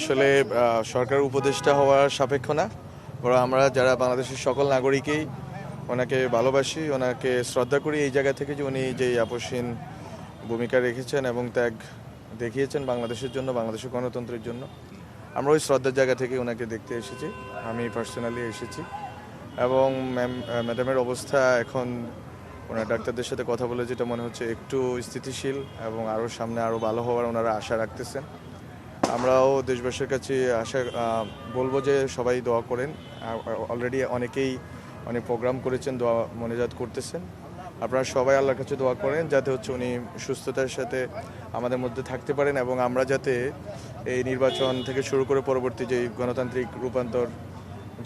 আসলে সরকার উপদেষ্টা হওয়ার সাপেক্ষ না, বরং আমরা যারা বাংলাদেশের সকল নাগরিকই ওনাকে ভালোবাসি, ওনাকে শ্রদ্ধা করি এই জায়গা থেকে যে উনি যে আপসহীন ভূমিকা রেখেছেন এবং ত্যাগ দেখিয়েছেন বাংলাদেশের জন্য, বাংলাদেশের গণতন্ত্রের জন্য। আমরা ওই শ্রদ্ধার জায়গা থেকে ওনাকে দেখতে এসেছি, আমি পার্সোনালি এসেছি। এবং ম্যাডামের অবস্থা এখন ওনার ডাক্তারদের সাথে কথা বলে যেটা মনে হচ্ছে একটু স্থিতিশীল এবং আরও সামনে আরও ভালো হওয়ার ওনারা আশা রাখতেছেন। আমরাও দেশবাসীর কাছে আশা বলবো যে সবাই দোয়া করেন। অলরেডি অনেকেই অনেক প্রোগ্রাম করেছেন, দোয়া মনোজাত করতেছেন। আপনারা সবাই আল্লাহর কাছে দোয়া করেন যাতে হচ্ছে উনি সুস্থতার সাথে আমাদের মধ্যে থাকতে পারেন এবং আমরা যাতে এই নির্বাচন থেকে শুরু করে পরবর্তী যে গণতান্ত্রিক রূপান্তর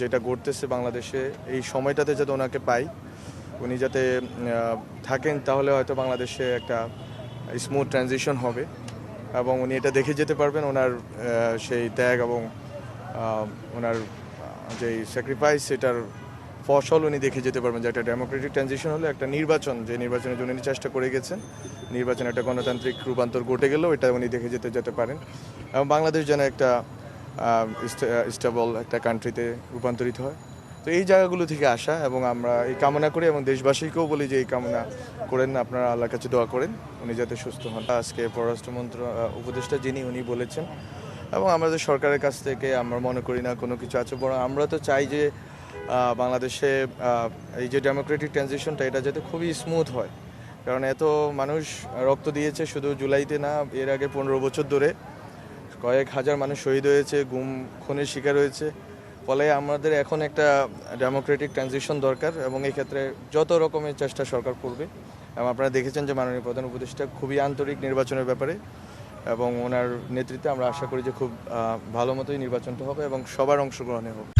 যেটা ঘটতেছে বাংলাদেশে, এই সময়টাতে যাতে ওনাকে পাই, উনি যাতে থাকেন, তাহলে হয়তো বাংলাদেশে একটা স্মুথ ট্রানজিশন হবে এবং উনি এটা দেখে যেতে পারবেন ওনার সেই ত্যাগ এবং ওনার যেই স্যাক্রিফাইস, সেটার ফসল উনি দেখে যেতে পারবেন যে একটা ডেমোক্রেটিক ট্রানজিশন হলে একটা নির্বাচন, যে নির্বাচনের জন্য উনি চেষ্টা করে গেছেন, নির্বাচনে একটা গণতান্ত্রিক রূপান্তর ঘটে গেলেও এটা উনি দেখে যেতে পারেন এবং বাংলাদেশ যেন একটা স্টেবল একটা কান্ট্রিতে রূপান্তরিত হয়। তো এই জায়গাগুলো থেকে আসা এবং আমরা এই কামনা করি এবং দেশবাসীকেও বলি যে এই কামনা করেন, আপনারা আল্লাহর কাছে দোয়া করেন উনি যাতে সুস্থ হন। আজকে পররাষ্ট্রমন্ত্রী উপদেষ্টা যিনি, উনি বলেছেন এবং আমাদের সরকারের কাছ থেকে আমরা মনে করি না কোনো কিছু আছে, বরং আমরা তো চাই যে বাংলাদেশে এই যে ডেমোক্রেটিক ট্রানজিশনটা এটা যাতে খুবই স্মুথ হয়, কারণ এত মানুষ রক্ত দিয়েছে শুধু জুলাইতে না, এর আগে 15 বছর ধরে কয়েক হাজার মানুষ শহীদ হয়েছে, গুম খুনের শিকার হয়েছে। ফলে আমাদের এখন একটা ডেমোক্রেটিক ট্রানজিশন দরকার এবং এই ক্ষেত্রে যত রকমের চেষ্টা সরকার করবে। এবং আপনারা দেখেছেন যে মাননীয় প্রধান উপদেষ্টা খুবই আন্তরিক নির্বাচনের ব্যাপারে এবং ওনার নেতৃত্বে আমরা আশা করি যে খুব ভালো মতোই নির্বাচনটা হবে এবং সবার অংশগ্রহণে হবে।